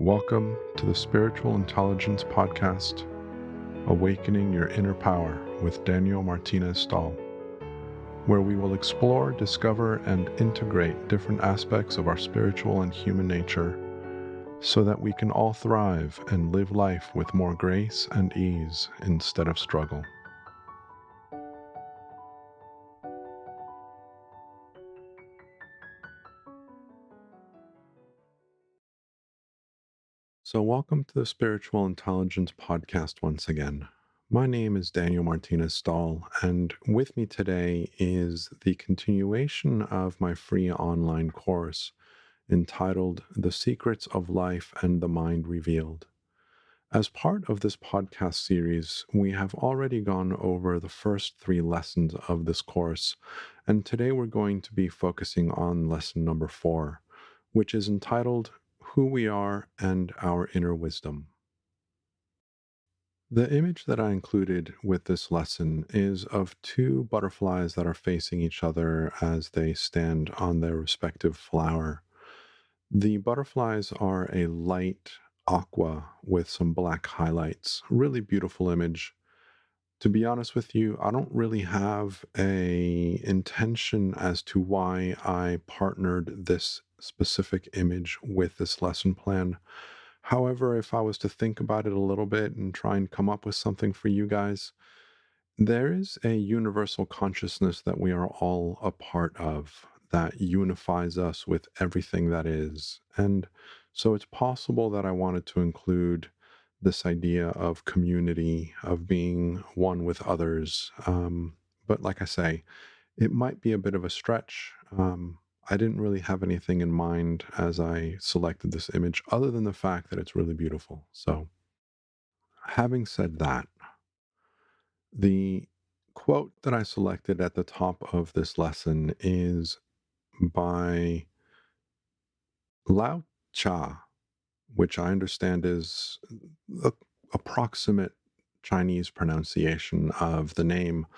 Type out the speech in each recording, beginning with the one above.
Welcome to the Spiritual Intelligence Podcast, Awakening Your Inner Power with Daniel Martinez Stahl, where we will explore, discover, and integrate different aspects of our spiritual and human nature so that we can all thrive and live life with more grace and ease instead of struggle. So, welcome to the Spiritual Intelligence Podcast once again. My name is Daniel Martinez Stahl, and with me today is the continuation of my free online course entitled The Secrets of Life and the Mind Revealed. As part of this podcast series, we have already gone over the first 3 lessons of this course, and today we're going to be focusing on lesson number 4, which is entitled Who We Are and Our Inner Wisdom. The image that I included with this lesson is of 2 butterflies that are facing each other as they stand on their respective flower. The butterflies are a light aqua with some black highlights. Really beautiful image. To be honest with you, I don't really have a intention as to why I partnered this specific image with this lesson plan. However, if I was to think about it a little bit and try and come up with something for you guys, there is a universal consciousness that we are all a part of that unifies us with everything that is. And so it's possible that I wanted to include this idea of community, of being one with others. But like I say, it might be a bit of a stretch. I didn't really have anything in mind as I selected this image, other than the fact that it's really beautiful. So, having said that, the quote that I selected at the top of this lesson is by Lao Cha, which I understand is the approximate Chinese pronunciation of the name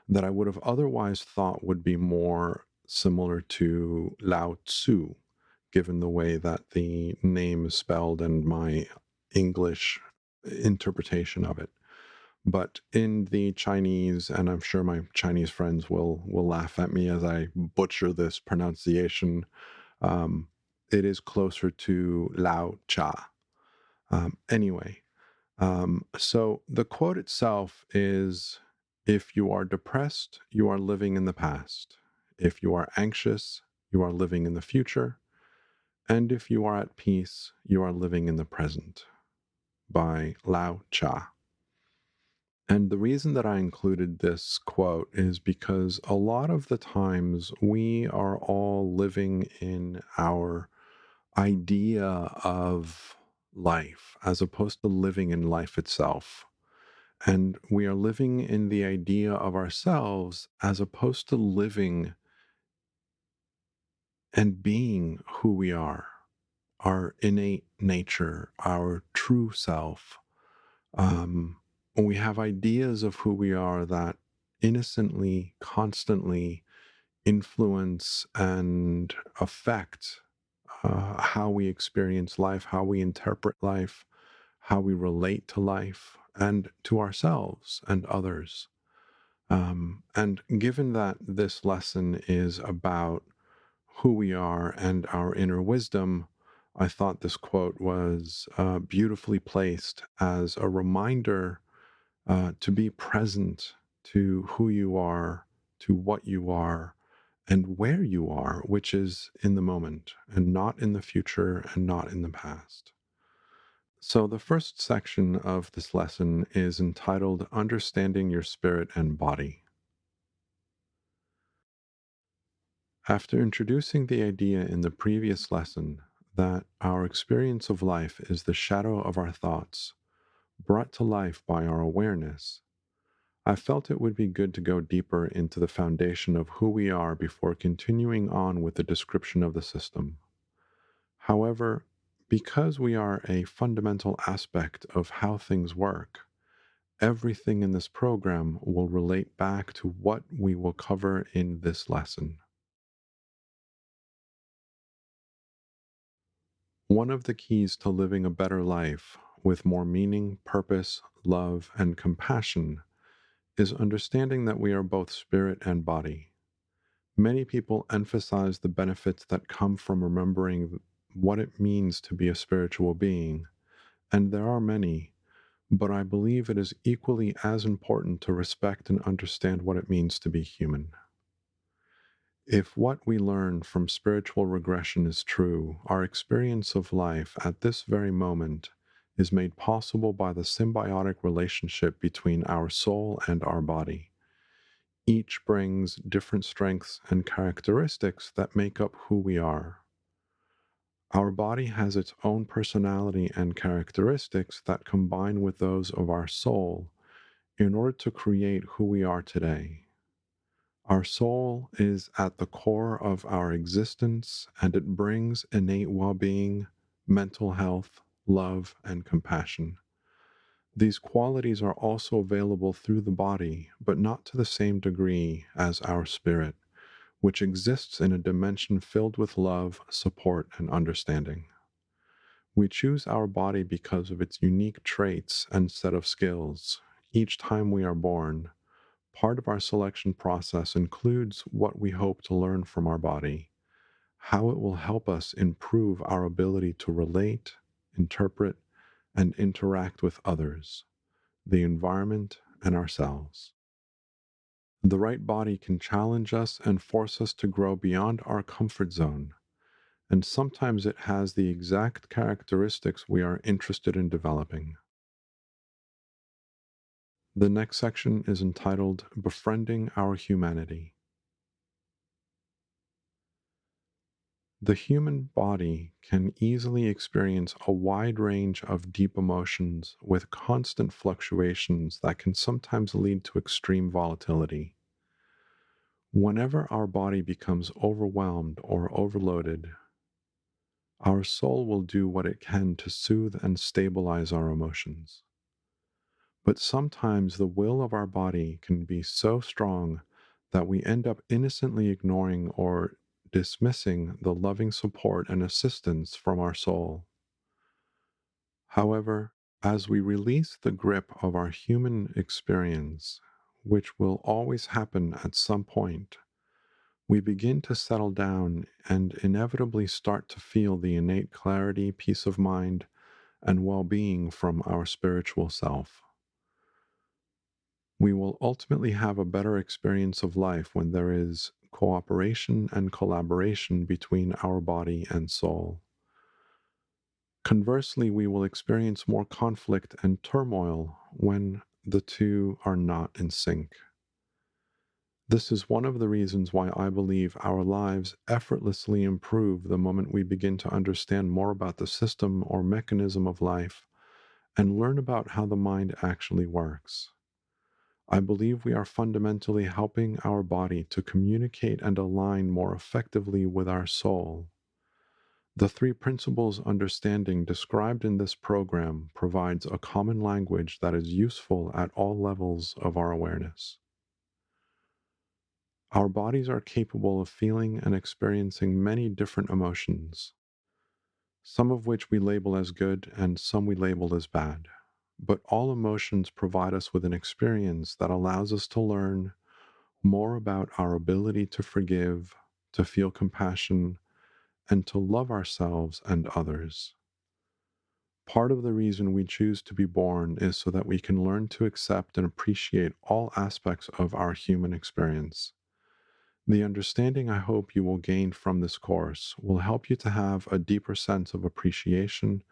that I would have otherwise thought would be more similar to Lao Tzu, given the way that the name is spelled and my English interpretation of it. But in the Chinese, and I'm sure my Chinese friends will laugh at me as I butcher this pronunciation, um, it is closer to Lao Cha. Anyway, so the quote itself is, if you are depressed, you are living in the past. If you are anxious, you are living in the future. And if you are at peace, you are living in the present. By Lao Cha. And the reason that I included this quote is because a lot of the times we are all living in our idea of life as opposed to living in life itself. And we are living in the idea of ourselves as opposed to living and being who we are, our innate nature, our true self. When we have ideas of who we are that innocently, constantly influence and affect how we experience life, how we interpret life, how we relate to life and to ourselves and others. And given that this lesson is about who we are and our inner wisdom, I thought this quote was beautifully placed as a reminder to be present to who you are, to what you are, and where you are, which is in the moment and not in the future and not in the past. So, the first section of this lesson is entitled Understanding Your Spirit and Body. After introducing the idea in the previous lesson that our experience of life is the shadow of our thoughts, brought to life by our awareness, I felt it would be good to go deeper into the foundation of who we are before continuing on with the description of the system. However, because we are a fundamental aspect of how things work, everything in this program will relate back to what we will cover in this lesson. One of the keys to living a better life with more meaning, purpose, love, and compassion is understanding that we are both spirit and body. Many people emphasize the benefits that come from remembering what it means to be a spiritual being, and there are many, but I believe it is equally as important to respect and understand what it means to be human. If what we learn from spiritual regression is true, our experience of life at this very moment is made possible by the symbiotic relationship between our soul and our body. Each brings different strengths and characteristics that make up who we are. Our body has its own personality and characteristics that combine with those of our soul in order to create who we are today. Our soul is at the core of our existence, and it brings innate well being, mental health, love, and compassion. These qualities are also available through the body, but not to the same degree as our spirit, which exists in a dimension filled with love, support, and understanding. We choose our body because of its unique traits and set of skills. Each time we are born, part of our selection process includes what we hope to learn from our body, how it will help us improve our ability to relate, interpret, and interact with others, the environment, and ourselves. The right body can challenge us and force us to grow beyond our comfort zone, and sometimes it has the exact characteristics we are interested in developing. The next section is entitled Befriending Our Humanity. The human body can easily experience a wide range of deep emotions with constant fluctuations that can sometimes lead to extreme volatility. Whenever our body becomes overwhelmed or overloaded, our soul will do what it can to soothe and stabilize our emotions. But sometimes the will of our body can be so strong that we end up innocently ignoring or dismissing the loving support and assistance from our soul. However, as we release the grip of our human experience, which will always happen at some point, we begin to settle down and inevitably start to feel the innate clarity, peace of mind, and well being from our spiritual self. We will ultimately have a better experience of life when there is cooperation and collaboration between our body and soul. Conversely, we will experience more conflict and turmoil when the two are not in sync. This is one of the reasons why I believe our lives effortlessly improve the moment we begin to understand more about the system or mechanism of life and learn about how the mind actually works. I believe we are fundamentally helping our body to communicate and align more effectively with our soul. The three principles understanding described in this program provides a common language that is useful at all levels of our awareness. Our bodies are capable of feeling and experiencing many different emotions, some of which we label as good and some we label as bad. But all emotions provide us with an experience that allows us to learn more about our ability to forgive, to feel compassion, and to love ourselves and others. Part of the reason we choose to be born is so that we can learn to accept and appreciate all aspects of our human experience. The understanding I hope you will gain from this course will help you to have a deeper sense of appreciation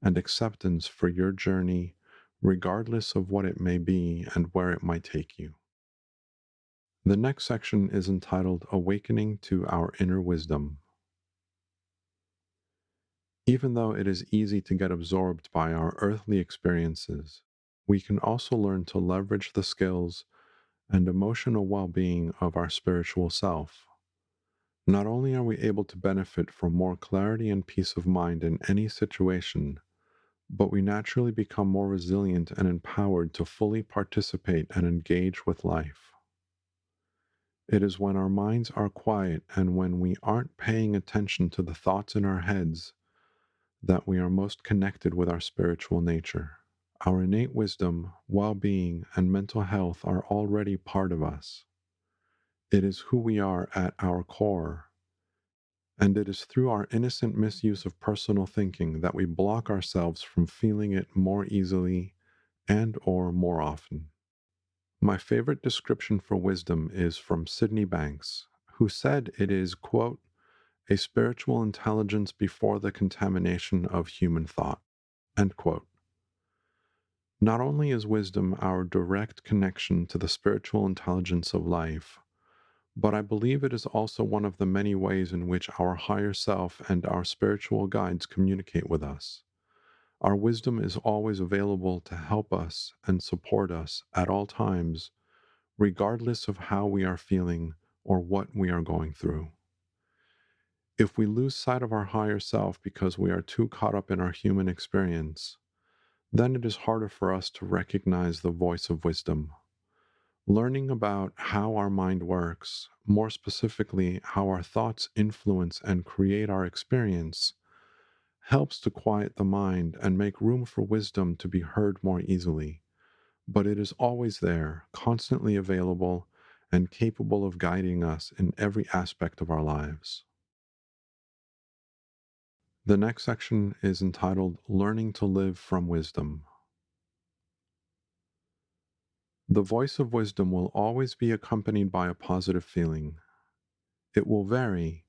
and acceptance for your journey, regardless of what it may be and where it might take you. The next section is entitled Awakening to Our Inner Wisdom. Even though it is easy to get absorbed by our earthly experiences, we can also learn to leverage the skills and emotional well being of our spiritual self. Not only are we able to benefit from more clarity and peace of mind in any situation, but we naturally become more resilient and empowered to fully participate and engage with life. It is when our minds are quiet and when we aren't paying attention to the thoughts in our heads that we are most connected with our spiritual nature. Our innate wisdom, well being, and mental health are already part of us. It is who we are at our core, and it is through our innocent misuse of personal thinking that we block ourselves from feeling it more easily and or more often. My favorite description for wisdom is from Sydney Banks, who said it is, quote, a spiritual intelligence before the contamination of human thought, end quote. Not only is wisdom our direct connection to the spiritual intelligence of life, but I believe it is also one of the many ways in which our higher self and our spiritual guides communicate with us. Our wisdom is always available to help us and support us at all times, regardless of how we are feeling or what we are going through. If we lose sight of our higher self because we are too caught up in our human experience, then it is harder for us to recognize the voice of wisdom. Learning about how our mind works, more specifically, how our thoughts influence and create our experience, helps to quiet the mind and make room for wisdom to be heard more easily. But it is always there, constantly available, and capable of guiding us in every aspect of our lives. The next section is entitled Learning to Live from Wisdom. The voice of wisdom will always be accompanied by a positive feeling. It will vary,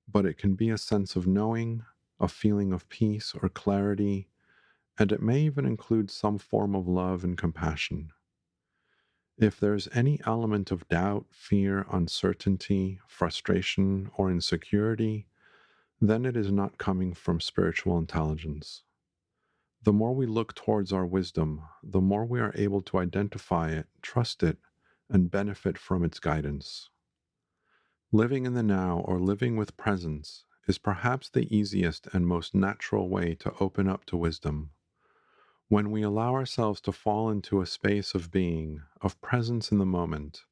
but it can be a sense of knowing, a feeling of peace or clarity, and it may even include some form of love and compassion. If there's any element of doubt, fear, uncertainty, frustration, or insecurity, then it is not coming from spiritual intelligence. The more we look towards our wisdom, the more we are able to identify it, trust it, and benefit from its guidance. Living in the now, or living with presence, is perhaps the easiest and most natural way to open up to wisdom. When we allow ourselves to fall into a space of being, of presence in the moment,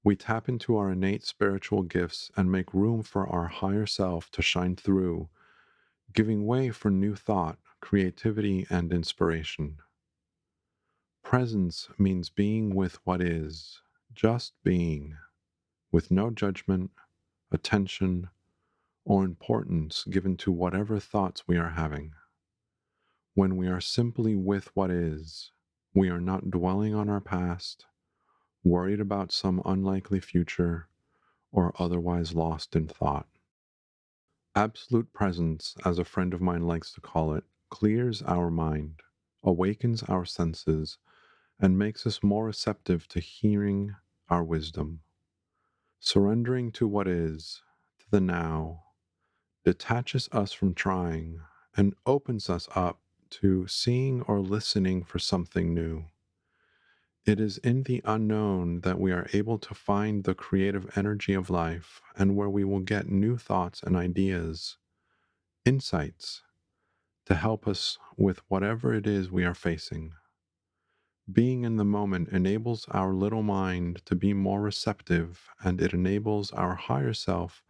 we tap into our innate spiritual gifts and make room for our higher self to shine through, giving way for new thought, creativity, and inspiration. Presence means being with what is, just being, with no judgment, attention, or importance given to whatever thoughts we are having. When we are simply with what is, we are not dwelling on our past, worried about some unlikely future, or otherwise lost in thought. Absolute presence, as a friend of mine likes to call it, clears our mind, awakens our senses, and makes us more receptive to hearing our wisdom. Surrendering to what is, to the now, detaches us from trying and opens us up to seeing or listening for something new. It is in the unknown that we are able to find the creative energy of life and where we will get new thoughts and ideas, insights to help us with whatever it is we are facing. Being in the moment enables our little mind to be more receptive, and it enables our higher self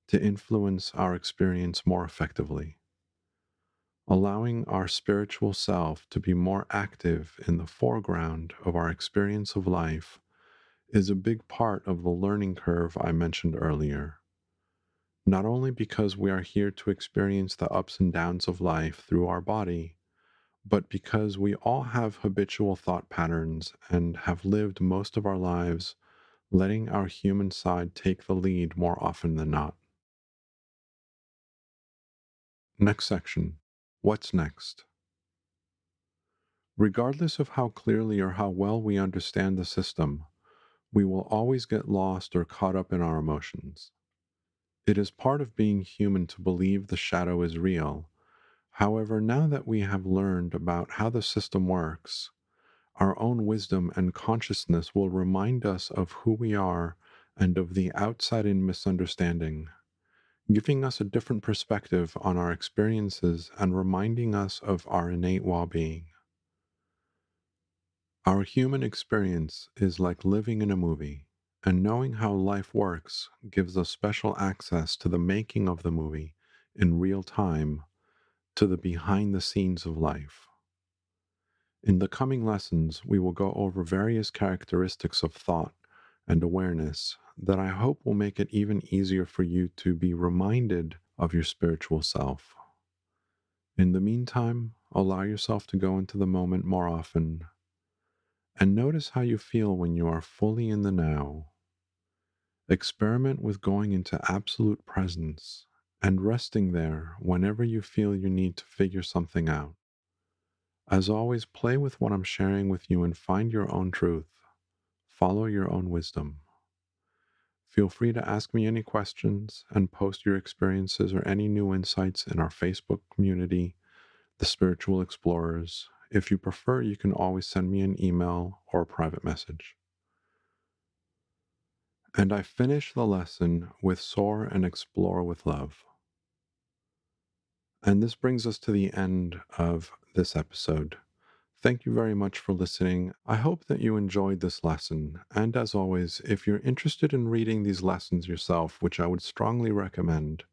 to influence our experience more effectively. Allowing our spiritual self to be more active in the foreground of our experience of life is a big part of the learning curve I mentioned earlier. Not only because we are here to experience the ups and downs of life through our body, but because we all have habitual thought patterns and have lived most of our lives letting our human side take the lead more often than not. Next section. What's next? Regardless of how clearly or how well we understand the system, we will always get lost or caught up in our emotions. It is part of being human to believe the shadow is real. However, now that we have learned about how the system works, our own wisdom and consciousness will remind us of who we are and of the outside in misunderstanding, giving us a different perspective on our experiences and reminding us of our innate well being. Our human experience is like living in a movie, and knowing how life works gives us special access to the making of the movie in real time to the behind the scenes of life. In the coming lessons, we will go over various characteristics of thought and awareness that I hope will make it even easier for you to be reminded of your spiritual self. In the meantime, allow yourself to go into the moment more often and notice how you feel when you are fully in the now. Experiment with going into absolute presence and resting there whenever you feel you need to figure something out. As always, play with what I'm sharing with you and find your own truth. Follow your own wisdom. Feel free to ask me any questions and post your experiences or any new insights in our Facebook community, The Spiritual Explorers. If you prefer, you can always send me an email or a private message. And I finish the lesson with Soar and Explore with Love. And this brings us to the end of this episode. Thank you very much for listening. I hope that you enjoyed this lesson. And as always, if you're interested in reading these lessons yourself, which I would strongly recommend,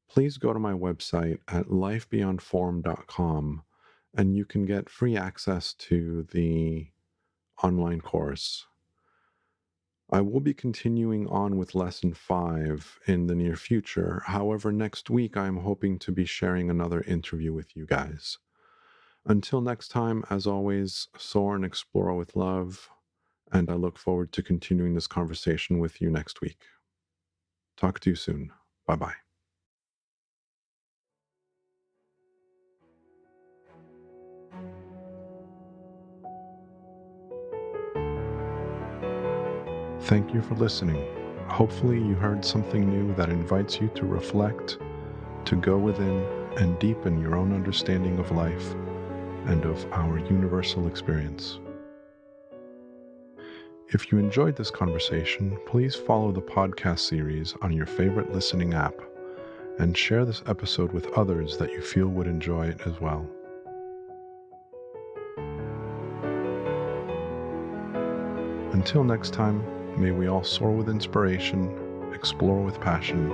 please go to my website at lifebeyondform.com and you can get free access to the online course. I will be continuing on with lesson 5 in the near future. However, next week I am hoping to be sharing another interview with you guys. Until next time, as always, soar and explore with love, and I look forward to continuing this conversation with you next week. Talk to you soon. Bye-bye. Thank you for listening. Hopefully you heard something new that invites you to reflect, to go within, and deepen your own understanding of life and of our universal experience. If you enjoyed this conversation, please follow the podcast series on your favorite listening app and share this episode with others that you feel would enjoy it as well. Until next time, may we all soar with inspiration, explore with passion,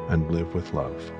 and live with love.